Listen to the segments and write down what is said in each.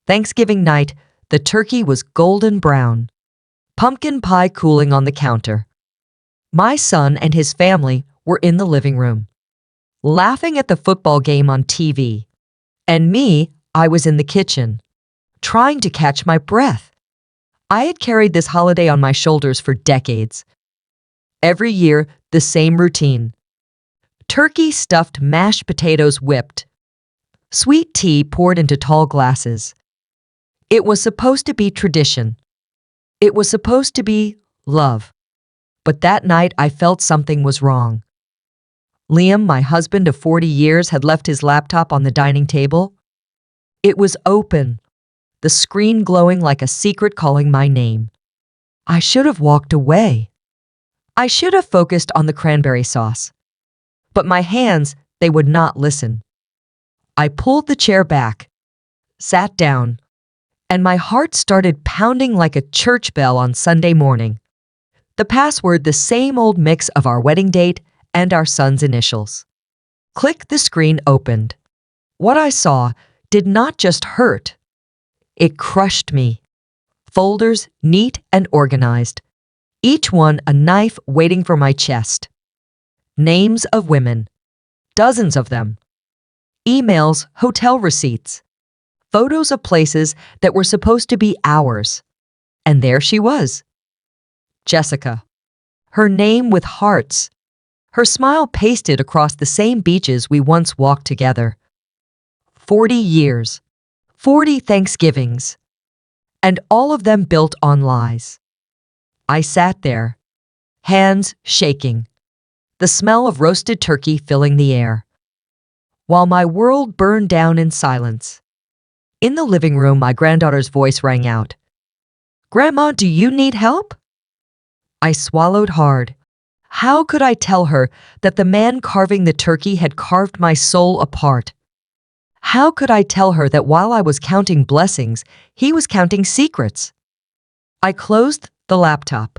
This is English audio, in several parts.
Thanksgiving night, the turkey was golden brown, pumpkin pie cooling on the counter. My son and his family were in the living room, laughing at the football game on TV. And me, I was in the kitchen, trying to catch my breath. I had carried this holiday on my shoulders for decades. Every year, the same routine. Turkey stuffed mashed potatoes whipped. Sweet tea poured into tall glasses. It was supposed to be tradition. It was supposed to be love. But that night I felt something was wrong. Liam, my husband of 40 years, had left his laptop on the dining table. It was open, the screen glowing like a secret calling my name. I should have walked away. I should have focused on the cranberry sauce. But my hands, they would not listen. I pulled the chair back, sat down, and my heart started pounding like a church bell on Sunday morning. The password, the same old mix of our wedding date and our son's initials. Click, the screen opened. What I saw did not just hurt. It crushed me. Folders neat and organized, each one a knife waiting for my chest. Names of women, dozens of them. Emails, hotel receipts, photos of places that were supposed to be ours. And there she was. Jessica. Her name with hearts. Her smile pasted across the same beaches we once walked together. 40 years. 40 Thanksgivings. And all of them built on lies. I sat there, hands shaking, the smell of roasted turkey filling the air, while my world burned down in silence. In the living room, my granddaughter's voice rang out. "Grandma, do you need help?" I swallowed hard. How could I tell her that the man carving the turkey had carved my soul apart? How could I tell her that while I was counting blessings, he was counting secrets? I closed the laptop,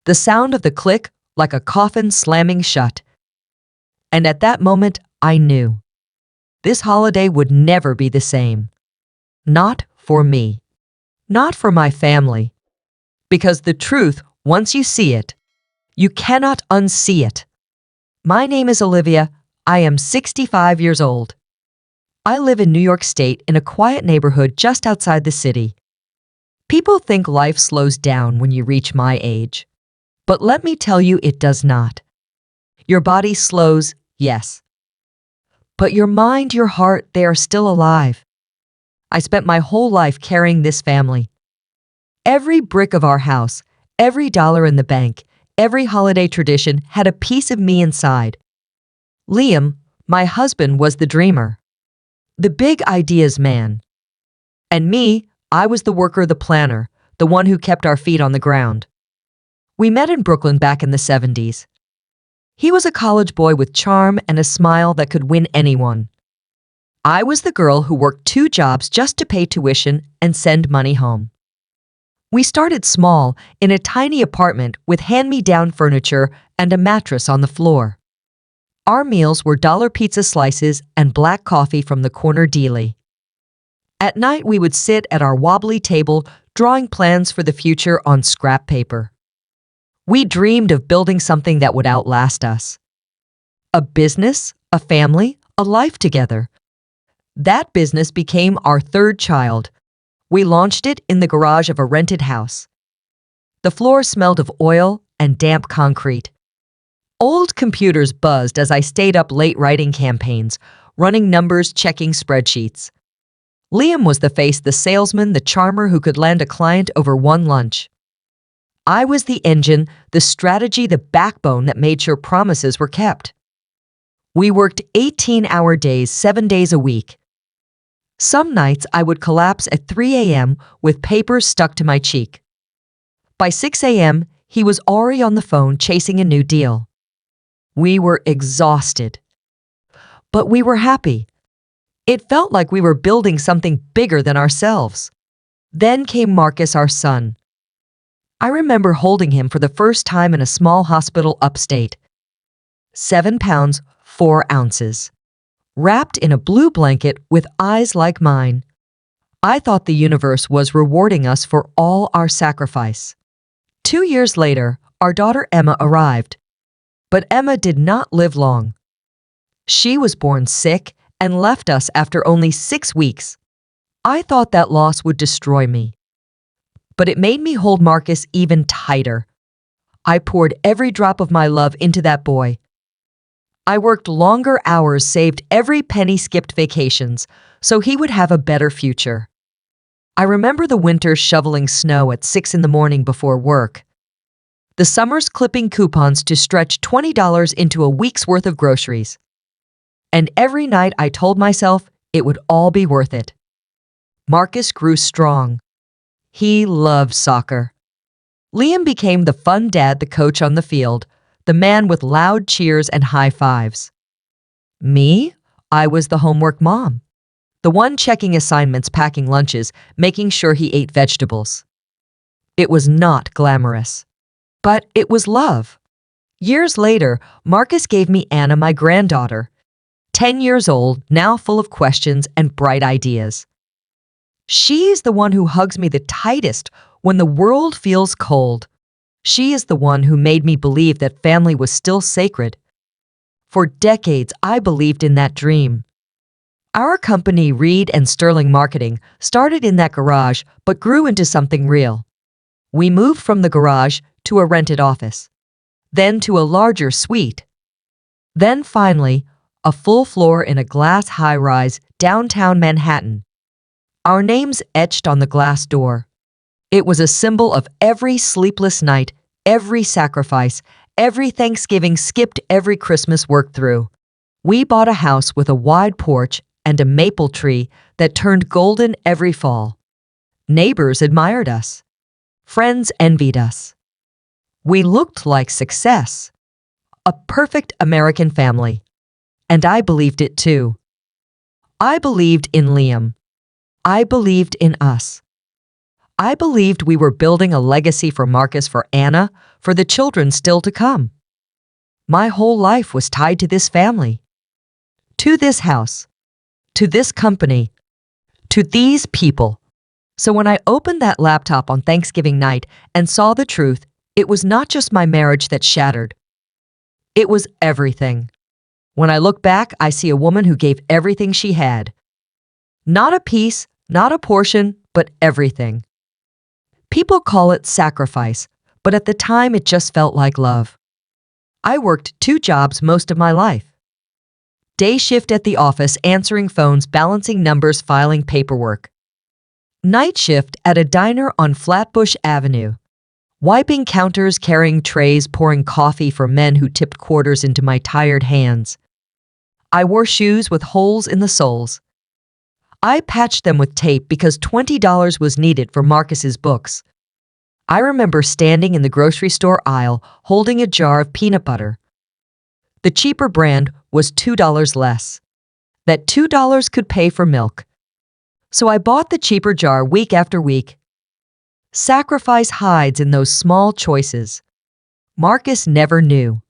the sound of the click like a coffin slamming shut. And at that moment, I knew. This holiday would never be the same. Not for me. Not for my family. Because the truth, once you see it, you cannot unsee it. My name is Olivia. I am 65 years old. I live in New York State in a quiet neighborhood just outside the city. People think life slows down when you reach my age. But let me tell you, it does not. Your body slows, yes. But your mind, your heart, they are still alive. I spent my whole life carrying this family. Every brick of our house, every dollar in the bank, every holiday tradition had a piece of me inside. Liam, my husband, was the dreamer, the big ideas man. And me, I was the worker, the planner, the one who kept our feet on the ground. We met in Brooklyn back in the 70s. He was a college boy with charm and a smile that could win anyone. I was the girl who worked 2 jobs just to pay tuition and send money home. We started small, in a tiny apartment with hand-me-down furniture and a mattress on the floor. Our meals were dollar pizza slices and black coffee from the corner dealie. At night, we would sit at our wobbly table, drawing plans for the future on scrap paper. We dreamed of building something that would outlast us. A business, a family, a life together. That business became our 3rd child. We launched it in the garage of a rented house. The floor smelled of oil and damp concrete. Old computers buzzed as I stayed up late writing campaigns, running numbers, checking spreadsheets. Liam was the face, the salesman, the charmer who could land a client over one lunch. I was the engine, the strategy, the backbone that made sure promises were kept. We worked 18-hour days, 7 days a week. Some nights I would collapse at 3 a.m. with papers stuck to my cheek. By 6 a.m., he was already on the phone chasing a new deal. We were exhausted. But we were happy. It felt like we were building something bigger than ourselves. Then came Marcus, our son. I remember holding him for the first time in a small hospital upstate. 7 pounds, 4 ounces. Wrapped in a blue blanket with eyes like mine. I thought the universe was rewarding us for all our sacrifice. 2 years later, our daughter Emma arrived. But Emma did not live long. She was born sick and left us after only 6 weeks. I thought that loss would destroy me. But it made me hold Marcus even tighter. I poured every drop of my love into that boy. I worked longer hours, saved every penny, skipped vacations, so he would have a better future. I remember the winters shoveling snow at 6 in the morning before work. The summers clipping coupons to stretch $20 into a week's worth of groceries. And every night I told myself it would all be worth it. Marcus grew strong. He loved soccer. Liam became the fun dad, the coach on the field, the man with loud cheers and high fives. Me? I was the homework mom. The one checking assignments, packing lunches, making sure he ate vegetables. It was not glamorous. But it was love. Years later, Marcus gave me Anna, my granddaughter. 10 years old, now full of questions and bright ideas. She is the one who hugs me the tightest when the world feels cold. She is the one who made me believe that family was still sacred. For decades, I believed in that dream. Our company, Reed and Sterling Marketing, started in that garage but grew into something real. We moved from the garage to a rented office, then to a larger suite, then finally a full floor in a glass high-rise downtown Manhattan. Our names etched on the glass door. It was a symbol of every sleepless night, every sacrifice, every Thanksgiving skipped, every Christmas worked through. We bought a house with a wide porch and a maple tree that turned golden every fall. Neighbors admired us. Friends envied us. We looked like success. A perfect American family. And I believed it too. I believed in Liam. I believed in us. I believed we were building a legacy for Marcus, for Anna, for the children still to come. My whole life was tied to this family, to this house, to this company, to these people. So when I opened that laptop on Thanksgiving night and saw the truth, it was not just my marriage that shattered. It was everything. When I look back, I see a woman who gave everything she had. Not a piece, not a portion, but everything. People call it sacrifice, but at the time it just felt like love. I worked 2 jobs most of my life. Day shift at the office, answering phones, balancing numbers, filing paperwork. Night shift at a diner on Flatbush Avenue. Wiping counters, carrying trays, pouring coffee for men who tipped quarters into my tired hands. I wore shoes with holes in the soles. I patched them with tape because $20 was needed for Marcus's books. I remember standing in the grocery store aisle holding a jar of peanut butter. The cheaper brand was $2 less. That $2 could pay for milk. So I bought the cheaper jar week after week. Sacrifice hides in those small choices. Marcus never knew.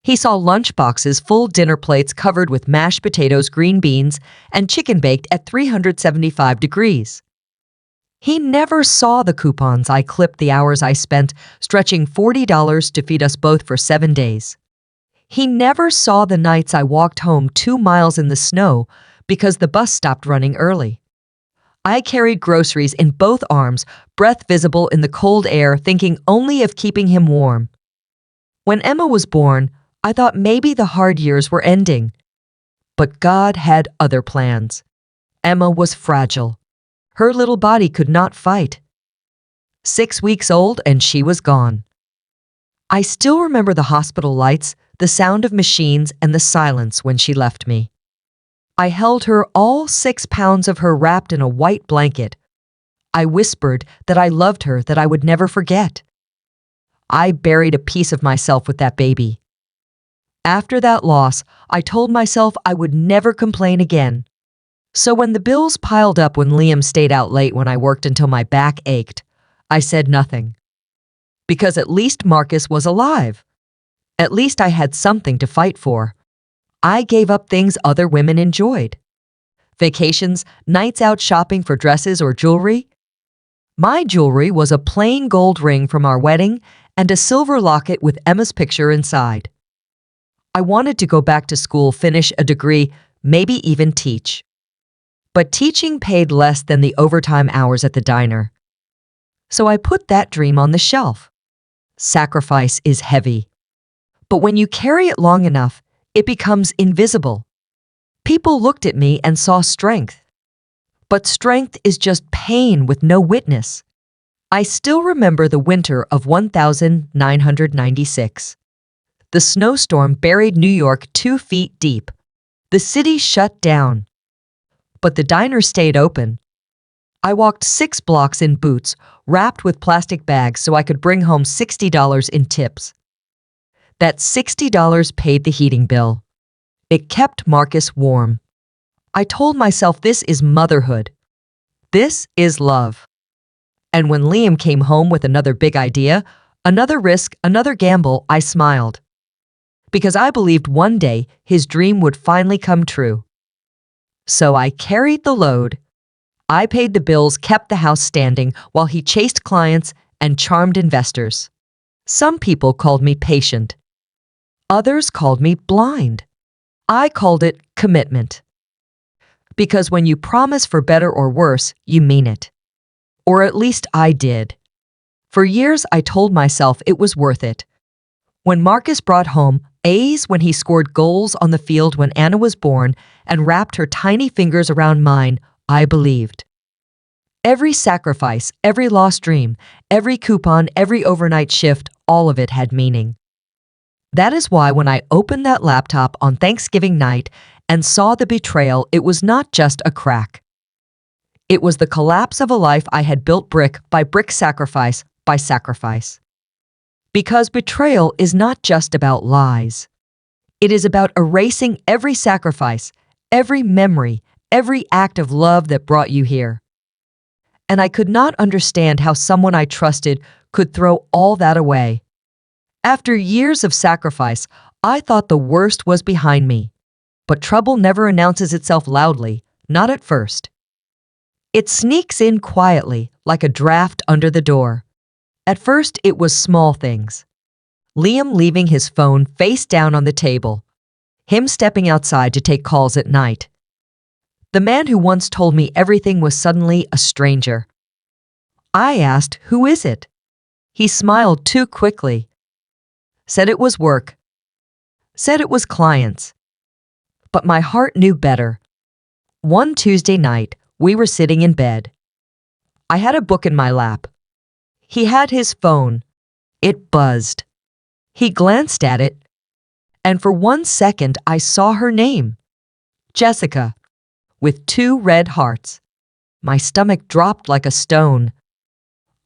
He saw lunchboxes, full dinner plates covered with mashed potatoes, green beans, and chicken baked at 375 degrees. He never saw the coupons I clipped, the hours I spent stretching $40 to feed us both for 7 days. He never saw the nights I walked home 2 miles in the snow because the bus stopped running early. I carried groceries in both arms, breath visible in the cold air, thinking only of keeping him warm. When Emma was born, I thought maybe the hard years were ending. But God had other plans. Emma was fragile. Her little body could not fight. 6 weeks old and she was gone. I still remember the hospital lights, the sound of machines, and the silence when she left me. I held her, all 6 pounds of her wrapped in a white blanket. I whispered that I loved her, that I would never forget. I buried a piece of myself with that baby. After that loss, I told myself I would never complain again. So when the bills piled up, when Liam stayed out late, when I worked until my back ached, I said nothing. Because at least Marcus was alive. At least I had something to fight for. I gave up things other women enjoyed. Vacations, nights out shopping for dresses or jewelry? My jewelry was a plain gold ring from our wedding and a silver locket with Emma's picture inside. I wanted to go back to school, finish a degree, maybe even teach. But teaching paid less than the overtime hours at the diner. So I put that dream on the shelf. Sacrifice is heavy. But when you carry it long enough, it becomes invisible. People looked at me and saw strength. But strength is just pain with no witness. I still remember the winter of 1996. The snowstorm buried New York 2 feet deep. The city shut down. But the diner stayed open. I walked 6 blocks in boots, wrapped with plastic bags so I could bring home $60 in tips. That $60 paid the heating bill. It kept Marcus warm. I told myself this is motherhood. This is love. And when Liam came home with another big idea, another risk, another gamble, I smiled. Because I believed one day his dream would finally come true. So I carried the load. I paid the bills, kept the house standing while he chased clients and charmed investors. Some people called me patient. Others called me blind. I called it commitment. Because when you promise for better or worse, you mean it. Or at least I did. For years, I told myself it was worth it. When Marcus brought home A's, when he scored goals on the field when Anna was born and wrapped her tiny fingers around mine, I believed. Every sacrifice, every lost dream, every coupon, every overnight shift, all of it had meaning. That is why when I opened that laptop on Thanksgiving night and saw the betrayal, it was not just a crack. It was the collapse of a life I had built brick by brick, sacrifice by sacrifice. Because betrayal is not just about lies. It is about erasing every sacrifice, every memory, every act of love that brought you here. And I could not understand how someone I trusted could throw all that away. After years of sacrifice, I thought the worst was behind me. But trouble never announces itself loudly, not at first. It sneaks in quietly, like a draft under the door. At first, it was small things. Liam leaving his phone face down on the table. Him stepping outside to take calls at night. The man who once told me everything was suddenly a stranger. I asked, "Who is it?" He smiled too quickly. Said it was work. Said it was clients. But my heart knew better. One Tuesday night, we were sitting in bed. I had a book in my lap. He had his phone. It buzzed. He glanced at it, and for 1 second I saw her name. Jessica, with 2 red hearts. My stomach dropped like a stone.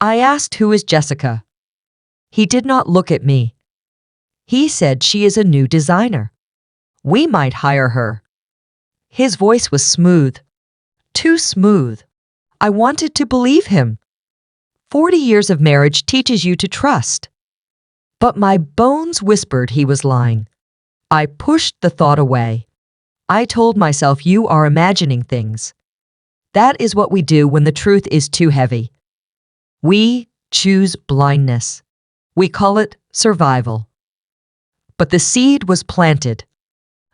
I asked, "Who is Jessica?" He did not look at me. He said she is a new designer. We might hire her. His voice was smooth. Too smooth. I wanted to believe him. 40 years of marriage teaches you to trust. But my bones whispered he was lying. I pushed the thought away. I told myself, you are imagining things. That is what we do when the truth is too heavy. We choose blindness. We call it survival. But the seed was planted.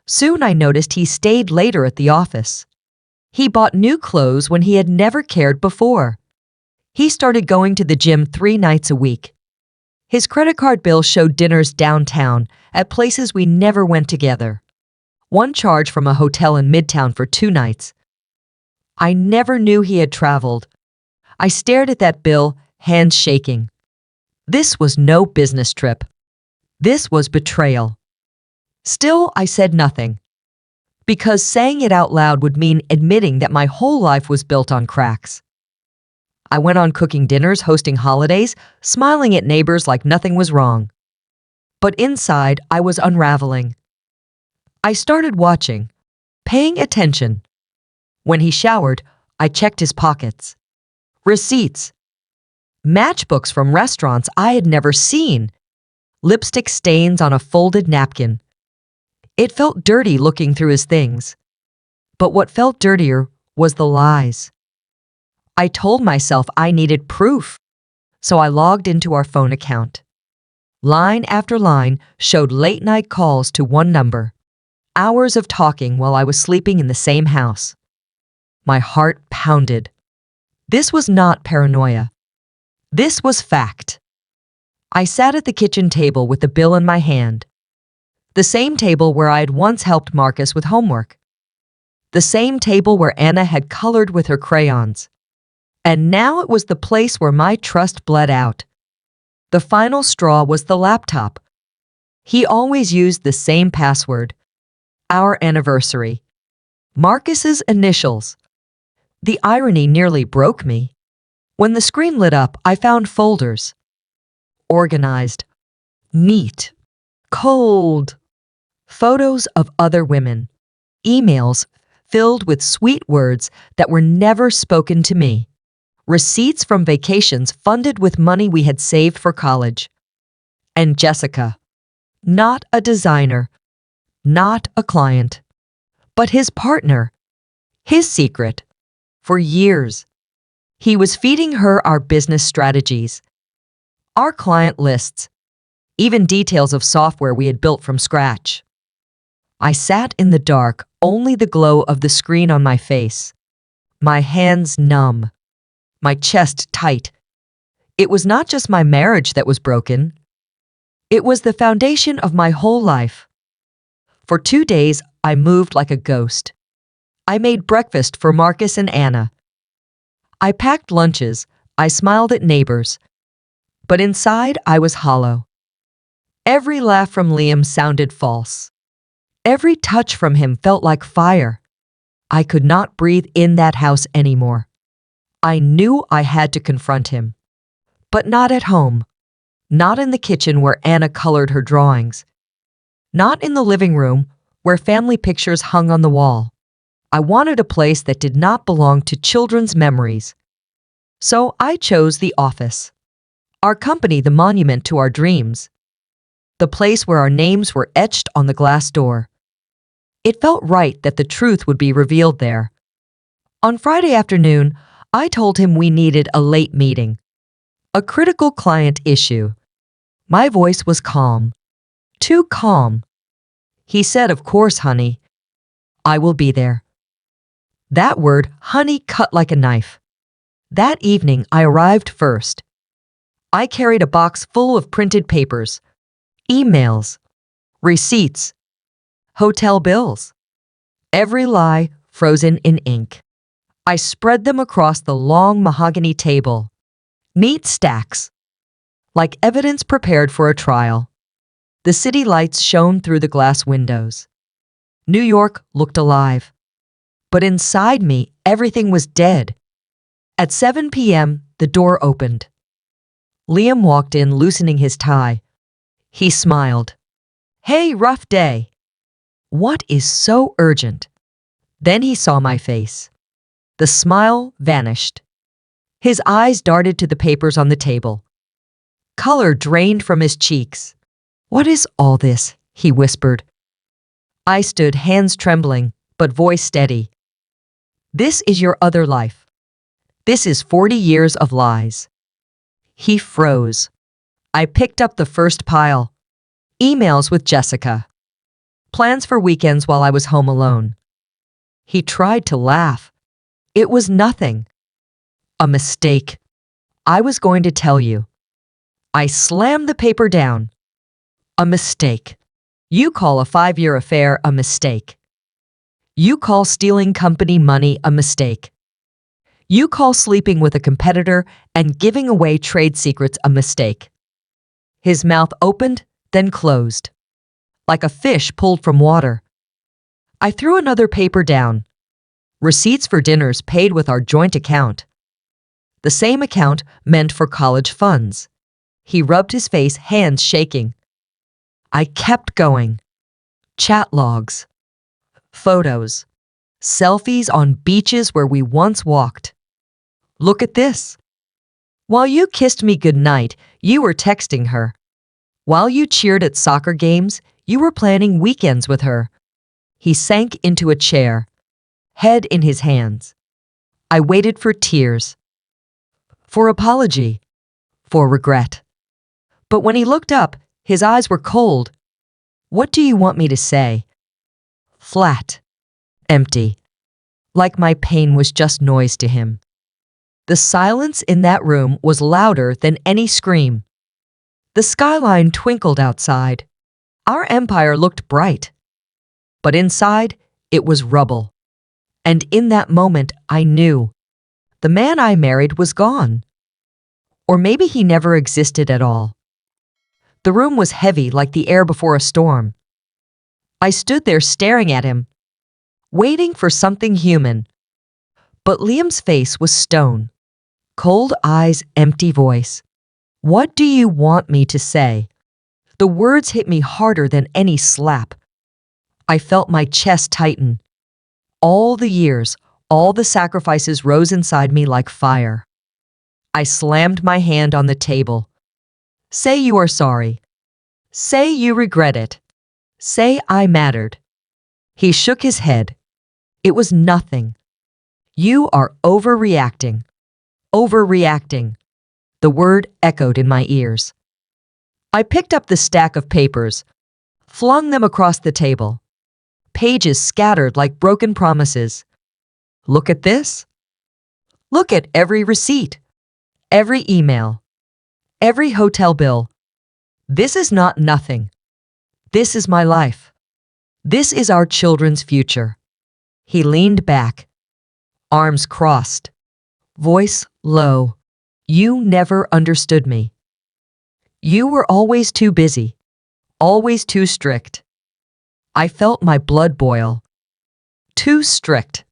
Soon I noticed he stayed later at the office. He bought new clothes when he had never cared before. He started going to the gym 3 nights a week. His credit card bill showed dinners downtown at places we never went together. One charge from a hotel in Midtown for 2 nights. I never knew he had traveled. I stared at that bill, hands shaking. This was no business trip. This was betrayal. Still, I said nothing. Because saying it out loud would mean admitting that my whole life was built on cracks. I went on cooking dinners, hosting holidays, smiling at neighbors like nothing was wrong. But inside, I was unraveling. I started watching, paying attention. When he showered, I checked his pockets. Receipts. Matchbooks from restaurants I had never seen. Lipstick stains on a folded napkin. It felt dirty looking through his things. But what felt dirtier was the lies. I told myself I needed proof, so I logged into our phone account. Line after line showed late-night calls to one number, hours of talking while I was sleeping in the same house. My heart pounded. This was not paranoia. This was fact. I sat at the kitchen table with the bill in my hand, the same table where I had once helped Marcus with homework, the same table where Anna had colored with her crayons. And now it was the place where my trust bled out. The final straw was the laptop. He always used the same password. Our anniversary. Marcus's initials. The irony nearly broke me. When the screen lit up, I found folders. Organized. Neat. Cold. Photos of other women. Emails filled with sweet words that were never spoken to me. Receipts from vacations funded with money we had saved for college. And Jessica. Not a designer. Not a client. But his partner. His secret. For years. He was feeding her our business strategies. Our client lists. Even details of software we had built from scratch. I sat in the dark, only the glow of the screen on my face. My hands numb. My chest tight. It was not just my marriage that was broken. It was the foundation of my whole life. For 2 days, I moved like a ghost. I made breakfast for Marcus and Anna. I packed lunches. I smiled at neighbors. But inside, I was hollow. Every laugh from Liam sounded false. Every touch from him felt like fire. I could not breathe in that house anymore. I knew I had to confront him. But not at home. Not in the kitchen where Anna colored her drawings. Not in the living room where family pictures hung on the wall. I wanted a place that did not belong to children's memories. So I chose the office. Our company, the monument to our dreams. The place where our names were etched on the glass door. It felt right that the truth would be revealed there. On Friday afternoon, I told him we needed a late meeting. A critical client issue. My voice was calm. Too calm. He said, "Of course, honey. I will be there." That word, honey, cut like a knife. That evening, I arrived first. I carried a box full of printed papers, emails, receipts, hotel bills. Every lie frozen in ink. I spread them across the long mahogany table. Neat stacks. Like evidence prepared for a trial. The city lights shone through the glass windows. New York looked alive. But inside me, everything was dead. At 7 p.m., the door opened. Liam walked in, loosening his tie. He smiled. "Hey, rough day. What is so urgent?" Then he saw my face. The smile vanished. His eyes darted to the papers on the table. Color drained from his cheeks. "What is all this?" he whispered. I stood, hands trembling, but voice steady. "This is your other life. This is 40 years of lies." He froze. I picked up the first pile. Emails with Jessica. Plans for weekends while I was home alone. He tried to laugh. It was nothing. A mistake. I was going to tell you. I slammed the paper down. A mistake. You call a 5-year affair a mistake. You call stealing company money a mistake. You call sleeping with a competitor and giving away trade secrets a mistake. His mouth opened, then closed. Like a fish pulled from water. I threw another paper down. Receipts for dinners paid with our joint account. The same account meant for college funds. He rubbed his face, hands shaking. I kept going. Chat logs. Photos. Selfies on beaches where we once walked. Look at this. While you kissed me goodnight, you were texting her. While you cheered at soccer games, you were planning weekends with her. He sank into a chair. head in his hands. I waited for tears, for apology, for regret. But when he looked up, his eyes were cold. What do you want me to say? Flat, empty, like my pain was just noise to him. The silence in that room was louder than any scream. The skyline twinkled outside. Our empire looked bright. But inside, it was rubble. And in that moment, I knew the man I married was gone. Or maybe he never existed at all. The room was heavy like the air before a storm. I stood there staring at him, waiting for something human. But Liam's face was stone. Cold eyes, empty voice. What do you want me to say? The words hit me harder than any slap. I felt my chest tighten. All the years, all the sacrifices rose inside me like fire. I slammed my hand on the table. Say you are sorry. Say you regret it. Say I mattered. He shook his head. It was nothing. You are overreacting. Overreacting. The word echoed in my ears. I picked up the stack of papers, flung them across the table. Pages scattered like broken promises. Look at this. Look at every receipt, every email, every hotel bill. This is not nothing. This is my life. This is our children's future. He leaned back, arms crossed, voice low. You never understood me. You were always too busy, always too strict. I felt my blood boil. Too strict.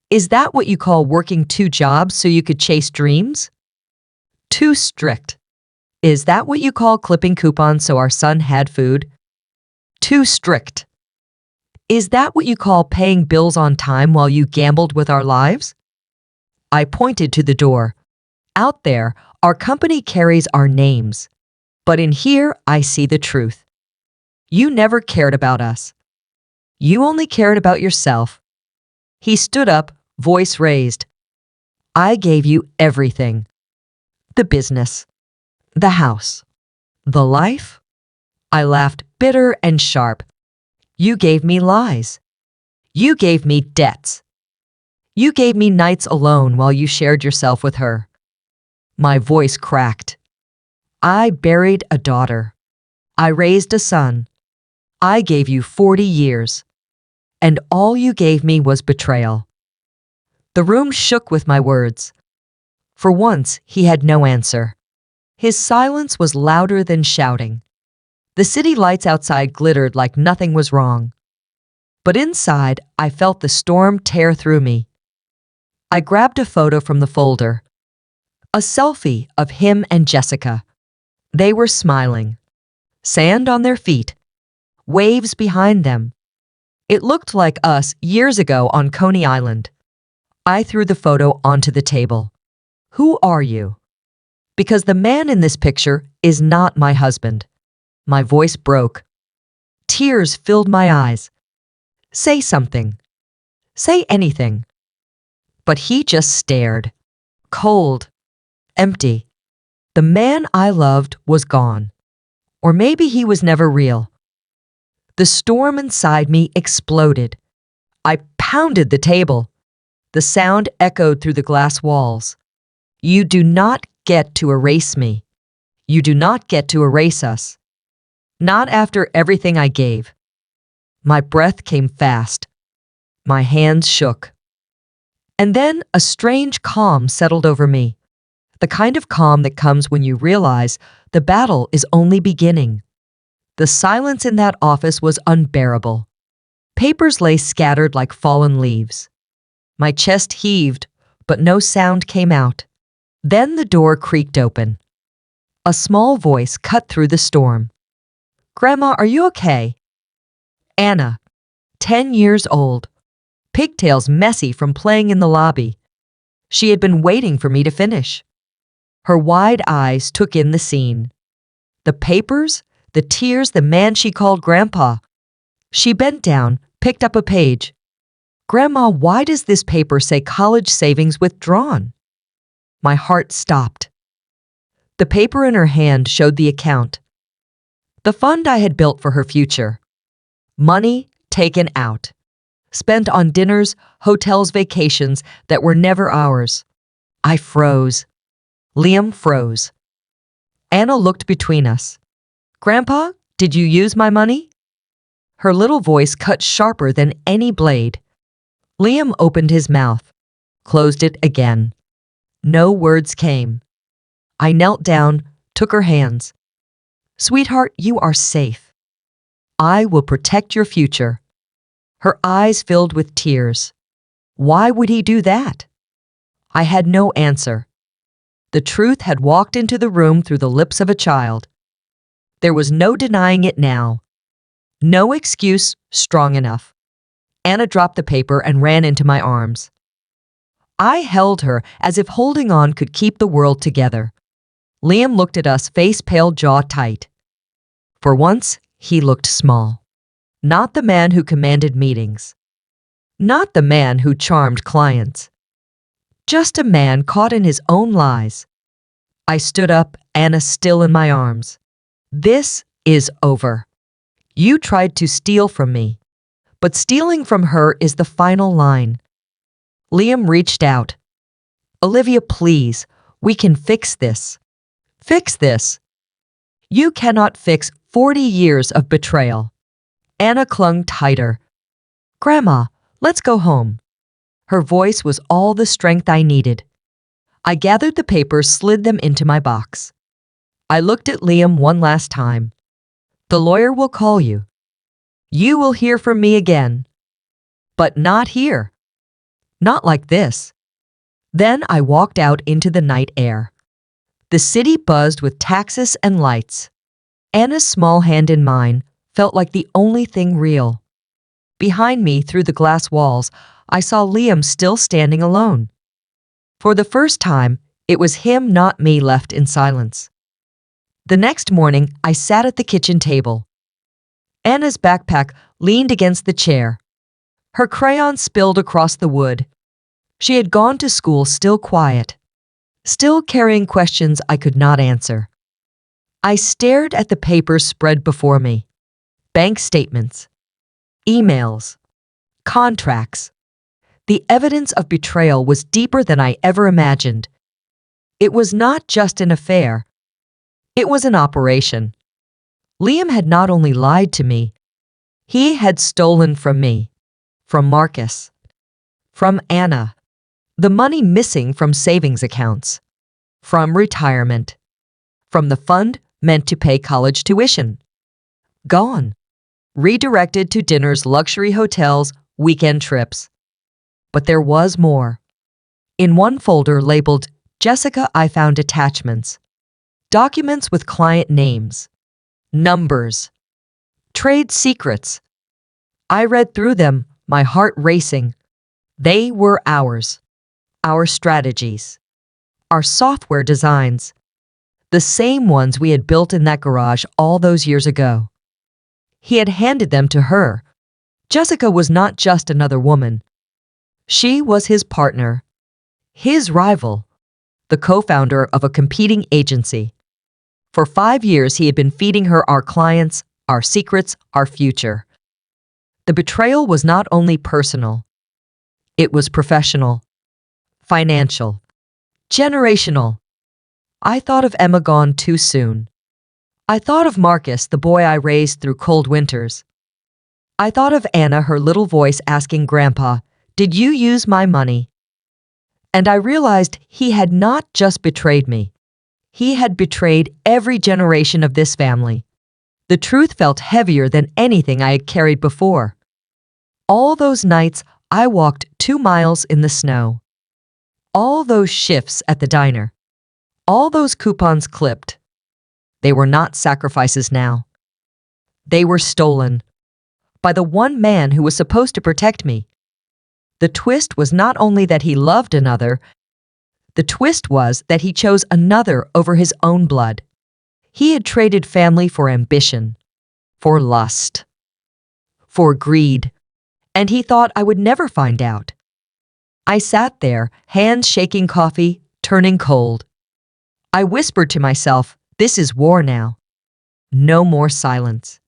Is that what you call working 2 jobs so you could chase dreams? Too strict. Is that what you call clipping coupons so our son had food? Too strict. Is that what you call paying bills on time while you gambled with our lives? I pointed to the door. Out there, our company carries our names. But in here, I see the truth. You never cared about us. You only cared about yourself. He stood up, voice raised. I gave you everything. The business. The house. The life. I laughed bitter and sharp. You gave me lies. You gave me debts. You gave me nights alone while you shared yourself with her. My voice cracked. I buried a daughter. I raised a son. I gave you 40 years. And all you gave me was betrayal. The room shook with my words. For once, he had no answer. His silence was louder than shouting. The city lights outside glittered like nothing was wrong. But inside, I felt the storm tear through me. I grabbed a photo from the folder. A selfie of him and Jessica. They were smiling. Sand on their feet. Waves behind them. It looked like us years ago on Coney Island. I threw the photo onto the table. Who are you? Because the man in this picture is not my husband. My voice broke. Tears filled my eyes. Say something. Say anything. But he just stared. Cold. Empty. The man I loved was gone. Or maybe he was never real. The storm inside me exploded. I pounded the table. The sound echoed through the glass walls. You do not get to erase me. You do not get to erase us. Not after everything I gave. My breath came fast. My hands shook. And then a strange calm settled over me. The kind of calm that comes when you realize the battle is only beginning. The silence in that office was unbearable. Papers lay scattered like fallen leaves. My chest heaved, but no sound came out. Then the door creaked open. A small voice cut through the storm. Grandma, are you okay? Anna, 10 years old, pigtails messy from playing in the lobby. She had been waiting for me to finish. Her wide eyes took in the scene. The papers, the tears, the man she called Grandpa. She bent down, picked up a page. Grandma, why does this paper say college savings withdrawn? My heart stopped. The paper in her hand showed the account. The fund I had built for her future. Money taken out. Spent on dinners, hotels, vacations that were never ours. I froze. Liam froze. Anna looked between us. Grandpa, did you use my money? Her little voice cut sharper than any blade. Liam opened his mouth, closed it again. No words came. I knelt down, took her hands. Sweetheart, you are safe. I will protect your future. Her eyes filled with tears. Why would he do that? I had no answer. The truth had walked into the room through the lips of a child. There was no denying it now. No excuse strong enough. Anna dropped the paper and ran into my arms. I held her as if holding on could keep the world together. Liam looked at us, face pale, jaw tight. For once, he looked small. Not the man who commanded meetings. Not the man who charmed clients. Just a man caught in his own lies. I stood up, Anna still in my arms. This is over. You tried to steal from me, but stealing from her is the final line. Liam reached out. Olivia, please, we can fix this. Fix this. You cannot fix 40 years of betrayal. Anna clung tighter. Grandma, let's go home. Her voice was all the strength I needed. I gathered the papers, slid them into my box. I looked at Liam one last time. The lawyer will call you. You will hear from me again. But not here. Not like this. Then I walked out into the night air. The city buzzed with taxis and lights. Anna's small hand in mine felt like the only thing real. Behind me, through the glass walls, I saw Liam still standing alone. For the first time, it was him, not me, left in silence. The next morning, I sat at the kitchen table. Anna's backpack leaned against the chair. Her crayon spilled across the wood. She had gone to school still quiet, still carrying questions I could not answer. I stared at the papers spread before me. Bank statements, emails, contracts. The evidence of betrayal was deeper than I ever imagined. It was not just an affair. It was an operation. Liam had not only lied to me, he had stolen from me, from Marcus, from Anna, the money missing from savings accounts, from retirement, from the fund meant to pay college tuition. Gone. Redirected to dinners, luxury hotels, weekend trips. But there was more. In one folder labeled Jessica, I found attachments. Documents with client names, numbers, trade secrets. I read through them, my heart racing. They were ours. Our strategies. Our software designs. The same ones we had built in that garage all those years ago. He had handed them to her. Jessica was not just another woman. She was his partner, his rival, the co-founder of a competing agency. For 5 years, he had been feeding her our clients, our secrets, our future. The betrayal was not only personal. It was professional, financial, generational. I thought of Emma gone too soon. I thought of Marcus, the boy I raised through cold winters. I thought of Anna, her little voice asking Grandpa, "Did you use my money?" And I realized he had not just betrayed me. He had betrayed every generation of this family. The truth felt heavier than anything I had carried before. All those nights I walked 2 miles in the snow. All those shifts at the diner. All those coupons clipped. They were not sacrifices now. They were stolen. By the one man who was supposed to protect me. The twist was not only that he loved another, the twist was that he chose another over his own blood. He had traded family for ambition, for lust, for greed, and he thought I would never find out. I sat there, hands shaking coffee, turning cold. I whispered to myself, this is war now. No more silence.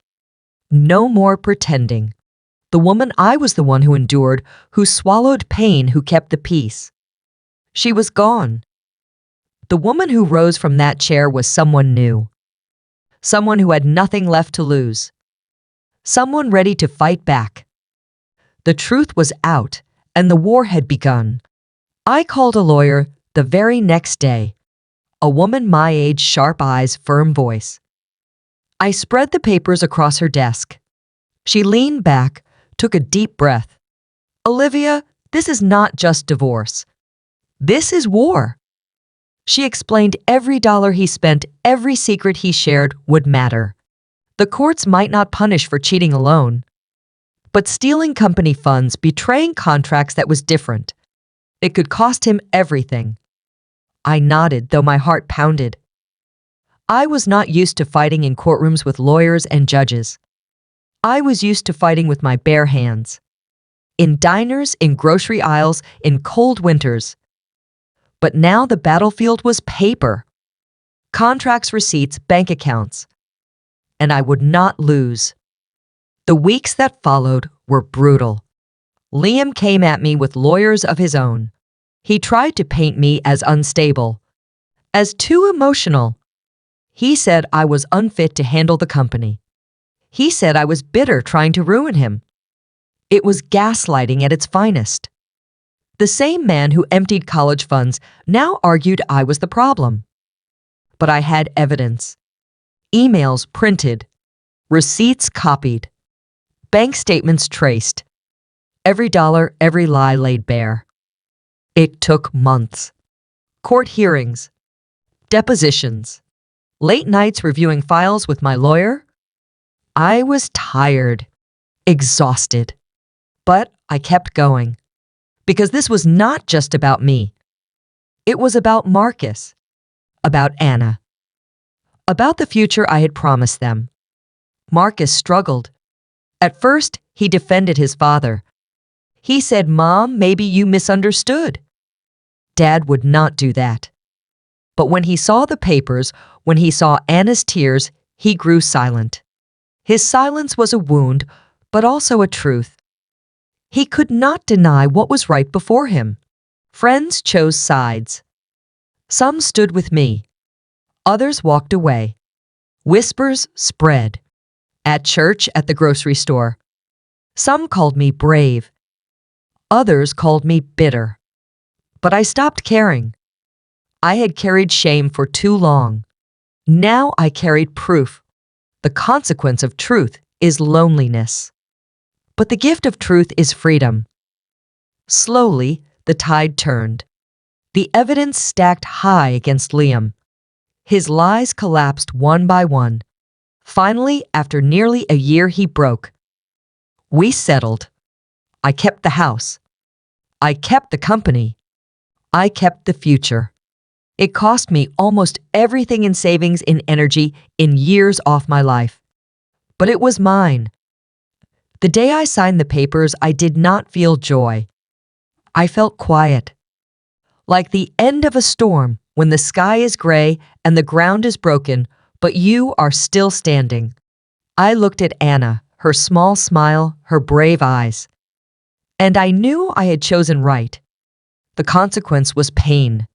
No more pretending. The woman I was the one who endured, who swallowed pain, who kept the peace. She was gone. The woman who rose from that chair was someone new. Someone who had nothing left to lose. Someone ready to fight back. The truth was out, and the war had begun. I called a lawyer the very next day. A woman my age, sharp eyes, firm voice. I spread the papers across her desk. She leaned back, took a deep breath. Olivia, this is not just divorce. This is war. She explained every dollar he spent, every secret he shared would matter. The courts might not punish for cheating alone, but stealing company funds, betraying contracts, that was different. It could cost him everything. I nodded, though my heart pounded. I was not used to fighting in courtrooms with lawyers and judges. I was used to fighting with my bare hands. In diners, in grocery aisles, in cold winters. But now the battlefield was paper. Contracts, receipts, bank accounts. And I would not lose. The weeks that followed were brutal. Liam came at me with lawyers of his own. He tried to paint me as unstable, as too emotional. He said I was unfit to handle the company. He said I was bitter, trying to ruin him. It was gaslighting at its finest. The same man who emptied college funds now argued I was the problem. But I had evidence. Emails printed, receipts copied, bank statements traced. Every dollar, every lie laid bare. It took months. Court hearings, depositions, late nights reviewing files with my lawyer. I was tired, exhausted, but I kept going. Because this was not just about me. It was about Marcus, about Anna, about the future I had promised them. Marcus struggled. At first, he defended his father. He said, "Mom, maybe you misunderstood." Dad would not do that. But when he saw the papers, when he saw Anna's tears, he grew silent. His silence was a wound, but also a truth. He could not deny what was right before him. Friends chose sides. Some stood with me. Others walked away. Whispers spread. At church, at the grocery store. Some called me brave. Others called me bitter. But I stopped caring. I had carried shame for too long. Now I carried proof. The consequence of truth is loneliness. But the gift of truth is freedom. Slowly, the tide turned. The evidence stacked high against Liam. His lies collapsed one by one. Finally, after nearly a year, he broke. We settled. I kept the house. I kept the company. I kept the future. It cost me almost everything in savings, in energy, in years off my life. But it was mine. The day I signed the papers, I did not feel joy. I felt quiet. Like the end of a storm when the sky is gray and the ground is broken, but you are still standing. I looked at Anna, her small smile, her brave eyes. And I knew I had chosen right. The consequence was pain.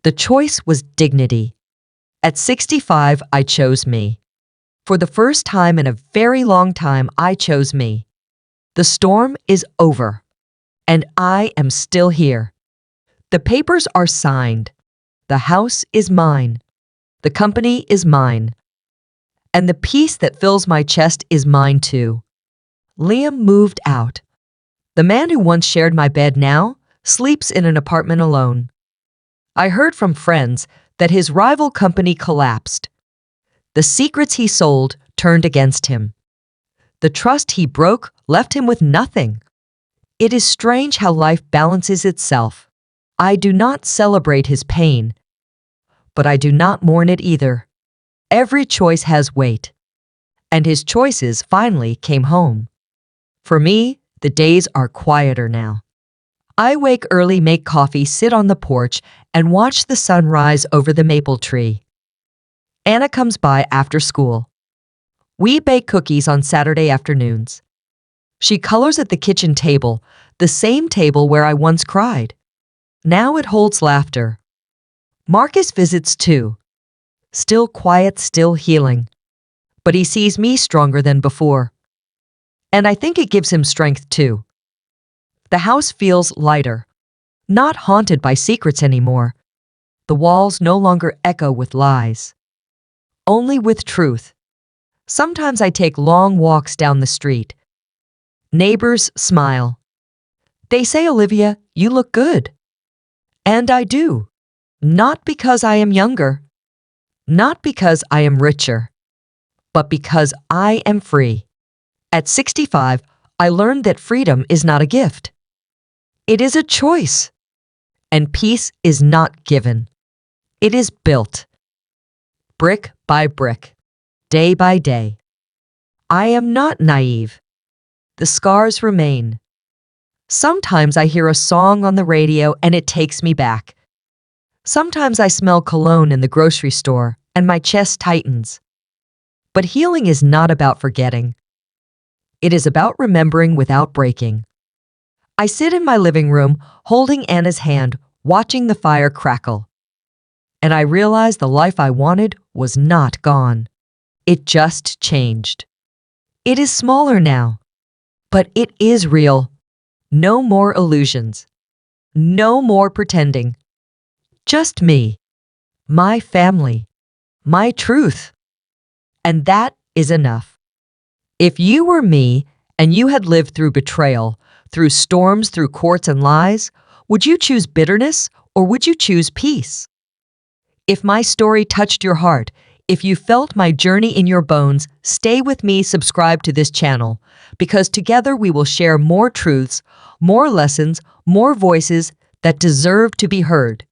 The choice was dignity. At 65, I chose me. For the first time in a very long time, I chose me. The storm is over, and I am still here. The papers are signed. The house is mine. The company is mine. And the peace that fills my chest is mine too. Liam moved out. The man who once shared my bed now sleeps in an apartment alone. I heard from friends that his rival company collapsed. The secrets he sold turned against him. The trust he broke left him with nothing. It is strange how life balances itself. I do not celebrate his pain, but I do not mourn it either. Every choice has weight, and his choices finally came home. For me, The days are quieter now. I wake early, make coffee, sit on the porch, and watch the sun rise over the maple tree. Anna comes by after school. We bake cookies on Saturday afternoons. She colors at the kitchen table, the same table where I once cried. Now it holds laughter. Marcus visits too. Still quiet, still healing. But he sees me stronger than before. And I think it gives him strength too. The house feels lighter, not haunted by secrets anymore. The walls no longer echo with lies, only with truth. Sometimes I take long walks down the street. Neighbors smile. They say, "Olivia, you look good." And I do. Not because I am younger, not because I am richer, but because I am free. At 65, I learned that freedom is not a gift. It is a choice. And peace is not given. It is built. Brick by brick, day by day. I am not naive. The scars remain. Sometimes I hear a song on the radio and it takes me back. Sometimes I smell cologne in the grocery store and my chest tightens. But healing is not about forgetting. It is about remembering without breaking. I sit in my living room, holding Anna's hand, watching the fire crackle. And I realize the life I wanted was not gone. It just changed. It is smaller now, but it is real. No more illusions. No more pretending. Just me, my family, my truth. And that is enough. If you were me and you had lived through betrayal, through storms, through courts and lies, would you choose bitterness or would you choose peace? If my story touched your heart, if you felt my journey in your bones, stay with me, subscribe to this channel, because together we will share more truths, more lessons, more voices that deserve to be heard.